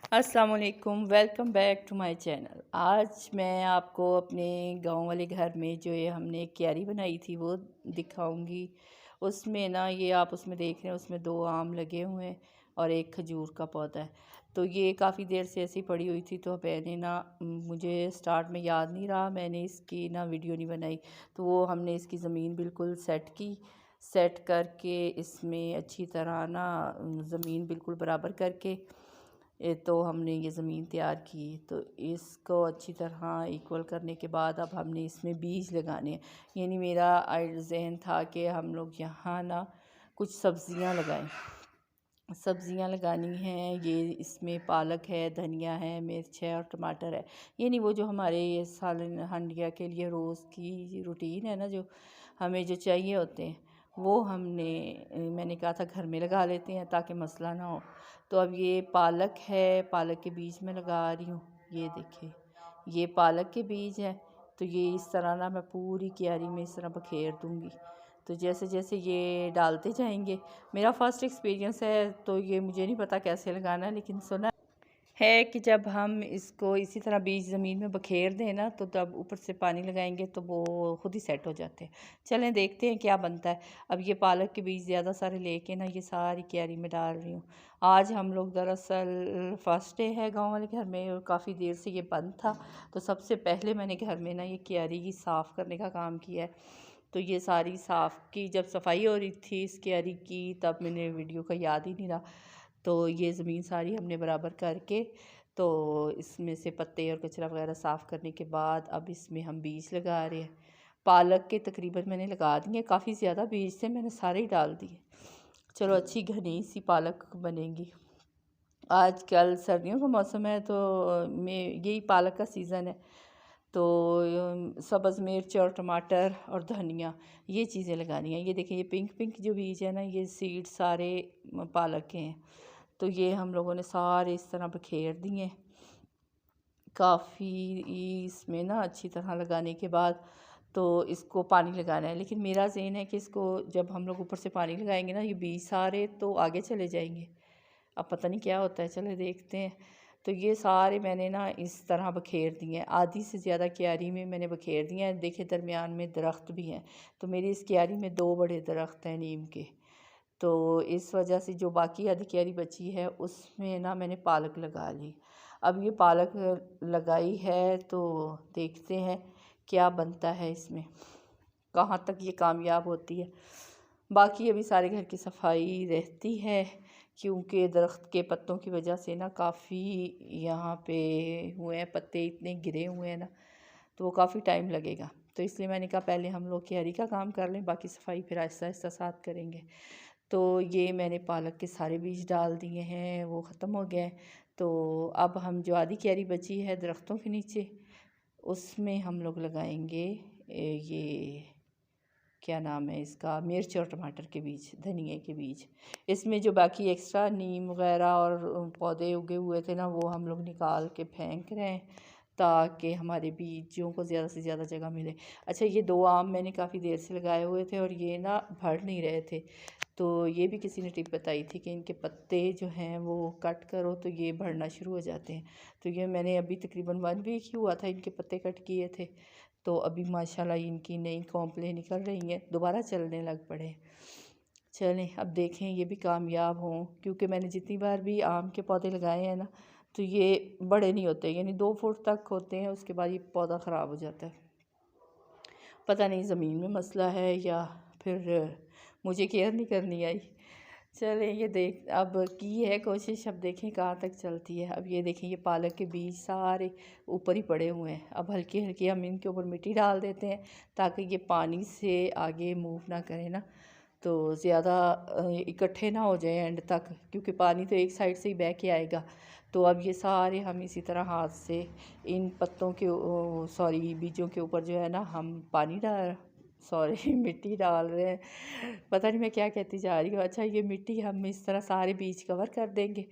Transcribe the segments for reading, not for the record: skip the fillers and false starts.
अस्सलाम वालेकुम, welcome back to my channel. आज मैं आपको अपने गांव वाले घर में जो ये हमने एक क्यारी बनाई थी वो दिखाऊंगी। उसमें ना ये आप उसमें देख रहे हैं, उसमें 2 आम लगे हुए हैं और एक खजूर का पौधा है। तो ये काफ़ी देर से ऐसी पड़ी हुई थी, तो मैंने ना मुझे स्टार्ट में याद नहीं रहा, मैंने इसकी ना वीडियो नहीं बनाई। तो वो हमने इसकी ज़मीन बिल्कुल सेट करके इसमें अच्छी तरह ना ज़मीन बिल्कुल बराबर करके तो हमने ये ज़मीन तैयार की। तो इसको अच्छी तरह इक्वल करने के बाद अब हमने इसमें बीज लगाने हैं। यानी मेरा जहन था कि हम लोग यहाँ ना कुछ सब्ज़ियाँ लगाएं। सब्ज़ियाँ लगानी हैं, ये इसमें पालक है, धनिया है, मिर्च है और टमाटर है। यानी वो जो हमारे ये सालन हंडिया के लिए रोज़ की रूटीन है ना, जो हमें जो चाहिए होते हैं, वो मैंने कहा था घर में लगा लेते हैं ताकि मसला ना हो। तो अब ये पालक है, पालक के बीज में लगा रही हूँ। ये देखिए, ये पालक के बीज है। तो ये इस तरह ना मैं पूरी क्यारी में इस तरह बखेर दूँगी। तो जैसे जैसे ये डालते जाएंगे, मेरा फर्स्ट एक्सपीरियंस है तो ये मुझे नहीं पता कैसे लगाना है, लेकिन सुना है कि जब हम इसको इसी तरह बीज ज़मीन में बखेर दें ना, तो तब ऊपर से पानी लगाएंगे तो वो खुद ही सेट हो जाते हैं। चलें देखते हैं क्या बनता है। अब ये पालक के बीज ज़्यादा सारे लेके ना ये सारी क्यारी में डाल रही हूँ। आज हम लोग दरअसल फर्स्ट डे है गांव वाले घर में और काफ़ी देर से ये बंद था। तो सबसे पहले मैंने घर में ना ये क्यारी की साफ़ करने का काम किया है। तो ये सारी साफ़ की, जब सफाई हो रही थी इस क्यारी की तब मैंने वीडियो का याद ही नहीं रहा। तो ये ज़मीन सारी हमने बराबर करके तो इसमें से पत्ते और कचरा वगैरह साफ़ करने के बाद अब इसमें हम बीज लगा रहे हैं। पालक के तकरीबन मैंने लगा दिए, काफ़ी ज़्यादा बीज थे, मैंने सारे ही डाल दिए। चलो अच्छी घनी सी पालक बनेगी। आजकल सर्दियों का मौसम है तो में यही पालक का सीज़न है। तो सब्ज़ मिर्च और टमाटर और धनिया, ये चीज़ें लगानी है। ये देखिए, ये पिंक पिंक जो बीज है ना, ये सीड सारे पालक के हैं। तो ये हम लोगों ने सारे इस तरह बखेर दिए। काफ़ी इसमें ना अच्छी तरह लगाने के बाद तो इसको पानी लगाना है, लेकिन मेरा ज़हन है कि इसको जब हम लोग ऊपर से पानी लगाएंगे ना, ये बीज सारे तो आगे चले जाएंगे। अब पता नहीं क्या होता है, चले देखते हैं। तो ये सारे मैंने ना इस तरह बखेर दिए हैं, आधी से ज़्यादा क्यारी में मैंने बखेर दिए हैं। देखिए दरमियान में दरख्त भी हैं। तो मेरी इस क्यारी में 2 बड़े दरख्त हैं नीम के। तो इस वजह से जो बाकी आधी क्यारी बची है उसमें ना मैंने पालक लगा ली। अब ये पालक लगाई है तो देखते हैं क्या बनता है इसमें, कहाँ तक ये कामयाब होती है। बाकी अभी सारे घर की सफाई रहती है, क्योंकि दरख्त के पत्तों की वजह से ना काफ़ी यहाँ पे हुए हैं, पत्ते इतने गिरे हुए हैं ना, तो वो काफ़ी टाइम लगेगा। तो इसलिए मैंने कहा पहले हम लोग क्यारी का काम कर लें, बाकी सफाई फिर आहिस्ता आहिस्ता साथ करेंगे। तो ये मैंने पालक के सारे बीज डाल दिए हैं, वो ख़त्म हो गया है। तो अब हम जो आधी क्यारी बची है दरख्तों के नीचे, उसमें हम लोग लगाएंगे ये क्या नाम है इसका, मिर्च और टमाटर के बीज, धनिए के बीज। इसमें जो बाकी एक्स्ट्रा नीम वगैरह और पौधे उगे हुए थे ना, वो हम लोग निकाल के फेंक रहे हैं ताकि हमारे बीजों को ज़्यादा से ज़्यादा जगह मिले। अच्छा, ये 2 आम मैंने काफ़ी देर से लगाए हुए थे और ये ना बढ़ नहीं रहे थे। तो ये भी किसी ने टिप बताई थी कि इनके पत्ते जो हैं वो कट करो तो ये बढ़ना शुरू हो जाते हैं। तो ये मैंने अभी तकरीबन 1 वीक ही हुआ था इनके पत्ते कट किए थे। तो अभी माशाल्लाह इनकी नई कॉम्प्लें निकल रही हैं, दोबारा चलने लग पड़े। चलें अब देखें ये भी कामयाब हों, क्योंकि मैंने जितनी बार भी आम के पौधे लगाए हैं ना, तो ये बड़े नहीं होते, यानी 2 फुट तक होते हैं, उसके बाद ये पौधा ख़राब हो जाता है। पता नहीं ज़मीन में मसला है या फिर मुझे केयर नहीं करनी आई। चलें ये देख अब की है कोशिश, अब देखें कहाँ तक चलती है। अब ये देखें, ये पालक के बीज सारे ऊपर ही पड़े हुए हैं। अब हल्की हल्की हम इनके ऊपर मिट्टी डाल देते हैं ताकि ये पानी से आगे मूव ना करें ना, तो ज़्यादा इकट्ठे ना हो जाए एंड तक, क्योंकि पानी तो एक साइड से ही बह के आएगा। तो अब ये सारे हम इसी तरह हाथ से इन पत्तों के सॉरी बीजों के ऊपर जो है ना हम पानी डाल सॉरी मिट्टी डाल रहे हैं, पता नहीं मैं क्या कहती जा रही हूँ। अच्छा, ये मिट्टी हम इस तरह सारे बीज कवर कर देंगे।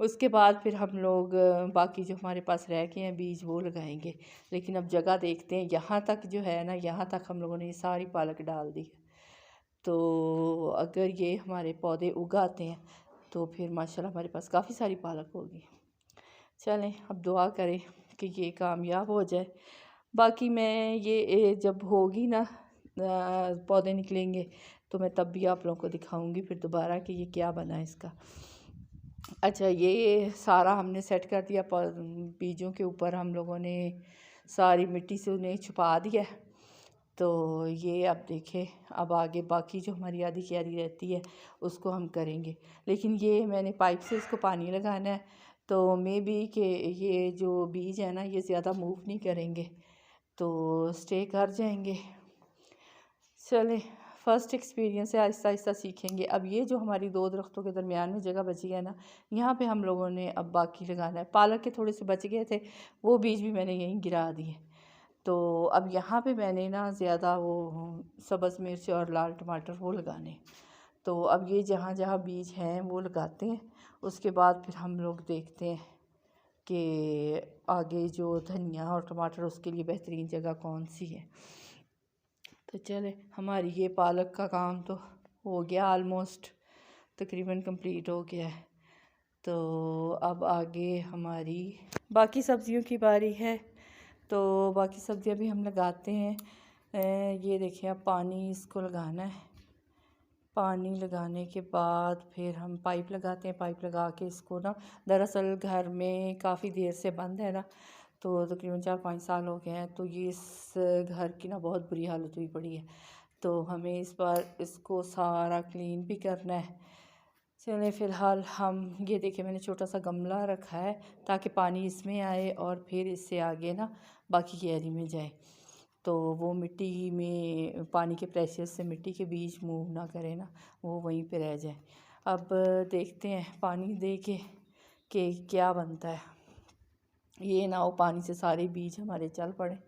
उसके बाद फिर हम लोग बाकी जो हमारे पास रह गए हैं बीज वो लगाएंगे। लेकिन अब जगह देखते हैं, यहाँ तक जो है ना, यहाँ तक हम लोगों ने ये सारी पालक डाल दी है। तो अगर ये हमारे पौधे उगाते हैं तो फिर माशाल्लाह हमारे पास काफ़ी सारी पालक होगी। चलें अब दुआ करें कि ये कामयाब हो जाए। बाकी मैं ये जब होगी ना पौधे निकलेंगे तो मैं तब भी आप लोगों को दिखाऊंगी फिर दोबारा कि ये क्या बना है इसका। अच्छा, ये सारा हमने सेट कर दिया, बीजों के ऊपर हम लोगों ने सारी मिट्टी से उन्हें छुपा दिया। तो ये अब देखें, अब आगे बाकी जो हमारी आधी क्यारी रहती है उसको हम करेंगे। लेकिन ये मैंने पाइप से इसको पानी लगाना है, तो मे बी कि ये जो बीज है ना ये ज़्यादा मूव नहीं करेंगे, तो स्टे कर जाएंगे। चलें, फ़र्स्ट एक्सपीरियंस है, आहिस्ता आहिस्ता सीखेंगे। अब ये जो हमारी दो दरख्तों के दरमियान में जगह बची है ना, यहाँ पे हम लोगों ने अब बाकी लगाना है। पालक के थोड़े से बच गए थे, वो बीज भी मैंने यहीं गिरा दिए। तो अब यहाँ पे मैंने ना ज़्यादा वो सब्ज़ मिर्च और लाल टमाटर वो लगाने। तो अब ये जहाँ जहाँ बीज हैं वो लगाते हैं, उसके बाद फिर हम लोग देखते हैं कि आगे जो धनिया और टमाटर उसके लिए बेहतरीन जगह कौन सी है। तो चले, हमारी ये पालक का काम तो हो गया, ऑलमोस्ट तकरीबन कंप्लीट हो गया है। तो अब आगे हमारी बाकी सब्ज़ियों की बारी है। तो बाकी सब्ज़ियाँ भी हम लगाते हैं। ये देखिए, अब पानी इसको लगाना है। पानी लगाने के बाद फिर हम पाइप लगाते हैं। पाइप लगा के इसको ना, दरअसल घर में काफ़ी देर से बंद है ना, तो तकरीबन 4-5 साल हो गए हैं। तो ये इस घर की ना बहुत बुरी हालत हुई पड़ी है, तो हमें इस बार इसको सारा क्लीन भी करना है। चलें, फ़िलहाल हम ये देखिए, मैंने छोटा सा गमला रखा है ताकि पानी इसमें आए और फिर इससे आगे ना बाकी क्यारी में जाए, तो वो मिट्टी में पानी के प्रेशर से मिट्टी के बीज मूव ना करें ना, वो वहीं पे रह जाए। अब देखते हैं पानी दे के कि क्या बनता है। ये ना हो पानी से सारे बीज हमारे चल पड़े।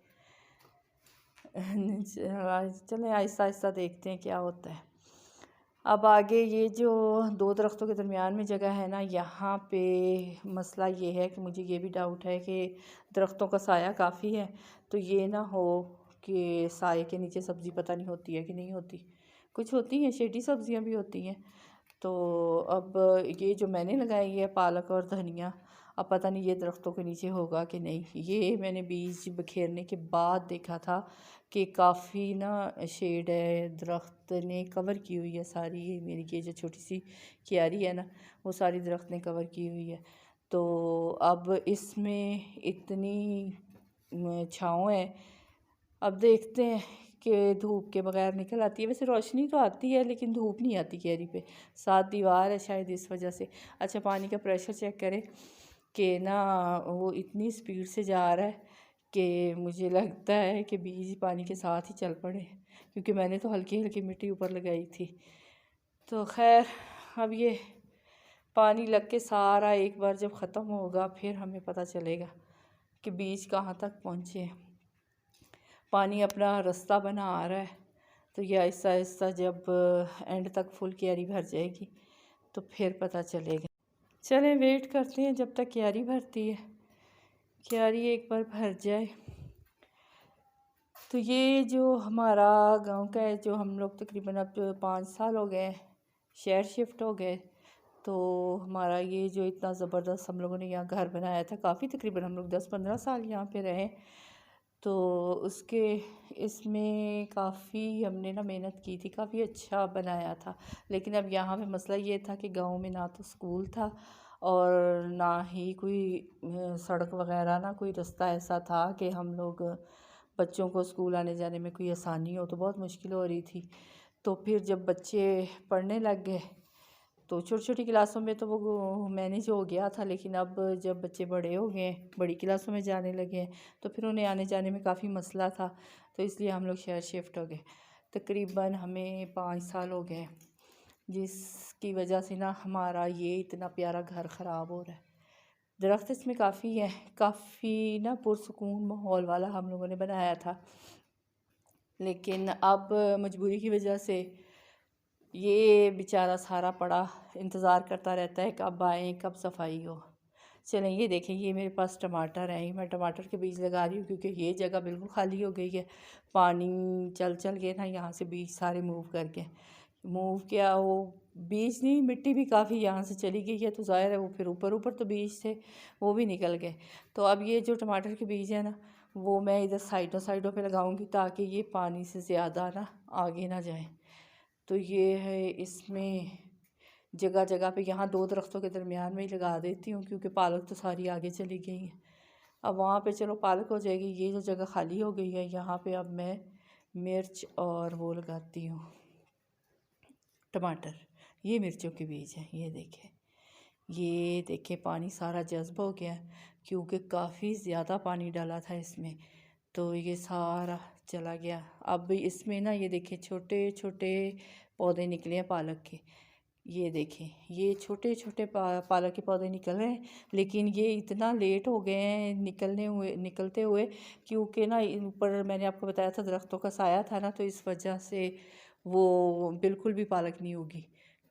चलें, आहिस्ता आहिस्ता देखते हैं क्या होता है। अब आगे ये जो दो दरख्तों के दरमियान में जगह है ना, यहाँ पे मसला ये है कि मुझे ये भी डाउट है कि दरख्तों का साया काफ़ी है, तो ये ना हो कि साए के नीचे सब्ज़ी पता नहीं होती है कि नहीं होती। कुछ होती हैं, शेडी सब्ज़ियाँ भी होती हैं। तो अब ये जो मैंने लगाई है पालक और धनिया, अब पता नहीं ये दरख्तों के नीचे होगा कि नहीं। ये मैंने बीज बखेरने के बाद देखा था कि काफ़ी ना शेड है, दरख्त ने कवर की हुई है सारी। ये मेरी ये जो छोटी सी क्यारी है ना, वो सारी दरख्त ने कवर की हुई है। तो अब इसमें इतनी छाँव है, अब देखते हैं कि धूप के बगैर निकल आती है। वैसे रोशनी तो आती है लेकिन धूप नहीं आती क्यारी पे, साथ दीवार है शायद इस वजह से। अच्छा, पानी का प्रेशर चेक करें कि ना वो इतनी स्पीड से जा रहा है कि मुझे लगता है कि बीज पानी के साथ ही चल पड़े, क्योंकि मैंने तो हल्की हल्की मिट्टी ऊपर लगाई थी। तो खैर, अब ये पानी लग के सारा एक बार जब ख़त्म होगा फिर हमें पता चलेगा कि बीज कहाँ तक पहुँचे। पानी अपना रास्ता बना आ रहा है, तो ये आहिस्ता आहिस्ता जब एंड तक फुल क्यारी भर जाएगी तो फिर पता चलेगा। चलें, वेट करते हैं जब तक क्यारी भरती है। क्यारी एक बार भर जाए तो ये जो हमारा गांव का है, जो हम लोग तकरीबन अब 5 साल हो गए शहर शिफ्ट हो गए, तो हमारा ये जो इतना ज़बरदस्त हम लोगों ने यहाँ घर बनाया था, काफ़ी तकरीबन हम लोग 10-15 साल यहाँ पे रहे, तो उसके इसमें काफ़ी हमने ना मेहनत की थी, काफ़ी अच्छा बनाया था। लेकिन अब यहाँ पे मसला ये था कि गांव में ना तो स्कूल था और ना ही कोई सड़क वगैरह, ना कोई रास्ता ऐसा था कि हम लोग बच्चों को स्कूल आने जाने में कोई आसानी हो, तो बहुत मुश्किल हो रही थी। तो फिर जब बच्चे पढ़ने लग गए तो छोटी छोटी क्लासों में तो वो मैनेज हो गया था, लेकिन अब जब बच्चे बड़े हो गए, बड़ी क्लासों में जाने लगे, तो फिर उन्हें आने जाने में काफ़ी मसला था, तो इसलिए हम लोग शहर शिफ्ट हो गए। तकरीबन हमें 5 साल हो गए, जिसकी वजह से ना हमारा ये इतना प्यारा घर ख़राब हो रहा है। दरख्त इसमें काफ़ी है, काफ़ी ना पुरसुकून माहौल वाला हम लोगों ने बनाया था, लेकिन अब मजबूरी की वजह से ये बेचारा सारा पड़ा इंतज़ार करता रहता है कब आए, कब सफाई हो। चलें, ये देखें, ये मेरे पास टमाटर हैं, मैं टमाटर के बीज लगा रही हूँ क्योंकि ये जगह बिल्कुल खाली हो गई है। पानी चल चल के ना यहाँ से बीज सारे मूव करके मूव किया, वो बीज नहीं, मिट्टी भी काफ़ी यहाँ से चली गई है, तो ज़ाहिर है वो फिर ऊपर ऊपर तो बीज थे वो भी निकल गए। तो अब ये जो टमाटर के बीज है ना, वो मैं इधर साइडों साइडों पे लगाऊंगी ताकि ये पानी से ज़्यादा ना आगे ना जाए। तो ये है इसमें जगह जगह पे, यहाँ 2 दरख्तों के दरमियान में ही लगा देती हूँ क्योंकि पालक तो सारी आगे चली गई है। अब वहाँ पे चलो पालक हो जाएगी, ये जो जगह खाली हो गई है यहाँ पे अब मैं मिर्च और वो लगाती हूँ टमाटर। ये मिर्चों के बीज हैं, ये देखें पानी सारा जज्ब हो गया क्योंकि काफ़ी ज़्यादा पानी डाला था इसमें, तो ये सारा चला गया। अब इसमें ना ये देखें छोटे छोटे पौधे निकले हैं पालक के। ये देखें ये छोटे छोटे पालक के पौधे निकल रहे हैं, लेकिन ये इतना लेट हो गए हैं निकलते हुए क्योंकि ना ऊपर मैंने आपको बताया था दरख्तों का साया था ना, तो इस वजह से वो बिल्कुल भी पालक नहीं होगी।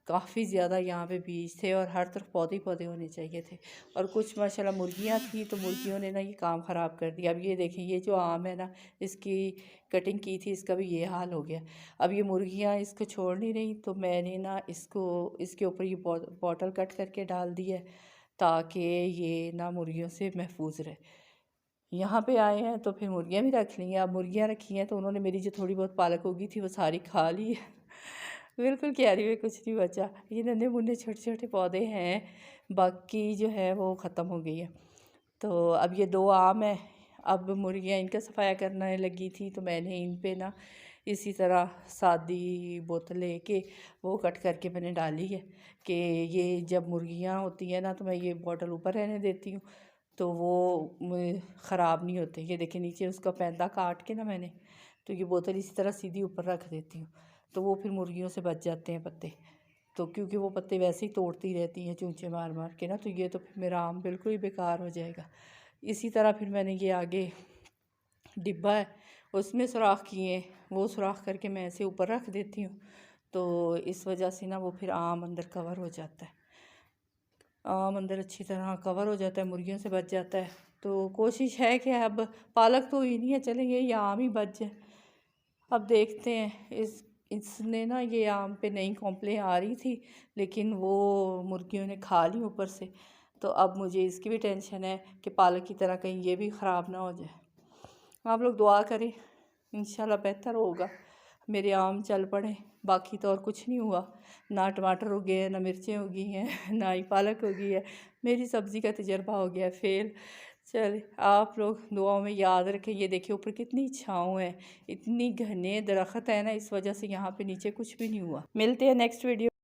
काफ़ी ज़्यादा यहाँ पे बीज थे और हर तरफ पौधे ही पौधे होने चाहिए थे। और कुछ माशाल्लाह मुर्गियाँ थी, तो मुर्गियों ने ना ये काम ख़राब कर दिया। अब ये देखें ये जो आम है ना, इसकी कटिंग की थी, इसका भी ये हाल हो गया। अब ये मुर्गियाँ इसको छोड़ नहीं रही, तो मैंने ना इसको इसके ऊपर ये बॉटल कट करके डाल दी है ताकि ये ना मुर्गियों से महफूज रहे। यहाँ पे आए हैं तो फिर मुर्गियाँ भी रख ली हैं। अब मुर्गियाँ रखी हैं तो उन्होंने मेरी जो थोड़ी बहुत पालक होगी थी वो सारी खा ली है। बिल्कुल क्यारी में कुछ नहीं बचा। ये नन्हे मुन्ने छोटे छोटे पौधे हैं, बाकी जो है वो ख़त्म हो गई है। तो अब ये 2 आम है। अब मुर्गियाँ इनका सफाया करने लगी थी, तो मैंने इन पे ना इसी तरह सादी बोतल लेके वो कट करके मैंने डाली है कि ये जब मुर्गियाँ होती हैं ना, तो मैं ये बॉटल ऊपर रहने देती हूँ तो वो ख़राब नहीं होते। ये देखिए नीचे उसका पैंदा काट के ना मैंने, तो ये बोतल इसी तरह सीधी ऊपर रख देती हूँ, तो वो फिर मुर्गियों से बच जाते हैं पत्ते। तो क्योंकि वो पत्ते वैसे ही तोड़ती रहती हैं चूंचे मार मार के ना, तो ये तो फिर मेरा आम बिल्कुल ही बेकार हो जाएगा। इसी तरह फिर मैंने ये आगे डिब्बा है उसमें सुराख किए, वो सुराख करके मैं ऐसे ऊपर रख देती हूँ, तो इस वजह से ना वो फिर आम अंदर कवर हो जाता है। आम अंदर अच्छी तरह कवर हो जाता है, मुर्गियों से बच जाता है। तो कोशिश है कि अब पालक तो ही नहीं है, चलें ये आम ही बच जाए। अब देखते हैं इसने ना ये आम पे नई कॉम्प्लेन आ रही थी, लेकिन वो मुर्गियों ने खा ली ऊपर से। तो अब मुझे इसकी भी टेंशन है कि पालक की तरह कहीं ये भी ख़राब ना हो जाए। आप लोग दुआ करें, इंशाल्लाह बेहतर होगा, मेरे आम चल पड़े। बाकी तो और कुछ नहीं हुआ, ना टमाटर उगे हैं, ना मिर्चें उगी हैं, ना ही पालक उगी है। मेरी सब्ज़ी का तजर्बा हो गया फेल। चल आप लोग दुआओं में याद रखें। ये देखिए ऊपर कितनी छाँव है, इतनी घने दरख्त है ना, इस वजह से यहाँ पे नीचे कुछ भी नहीं हुआ। मिलते हैं नेक्स्ट वीडियो।